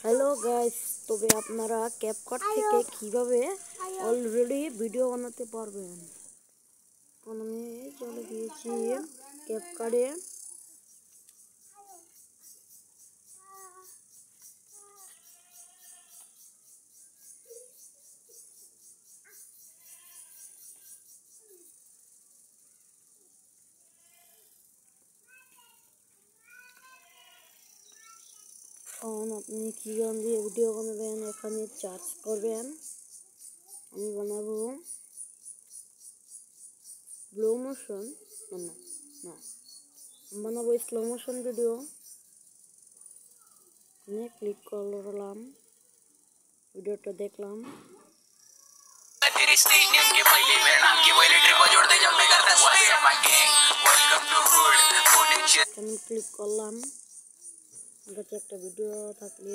Hello guys, তবে আপনারা CapCut থেকে কিভাবে অলরেডি ভিডিও বানাতে পারবেন। আমি চলে গিয়েছি ক্যাপকাটে। আপনি কি গান দিয়ে ভিডিও বানাবেন, এখানে চার্জ করবেন। আমি বানাবো স্লো মোশন, না বানাবো স্লো মোশন ভিডিও। ক্লিক করলাম, ভিডিওটা দেখলাম। ক্লিক করলাম, একটা ভিডিও থাকলে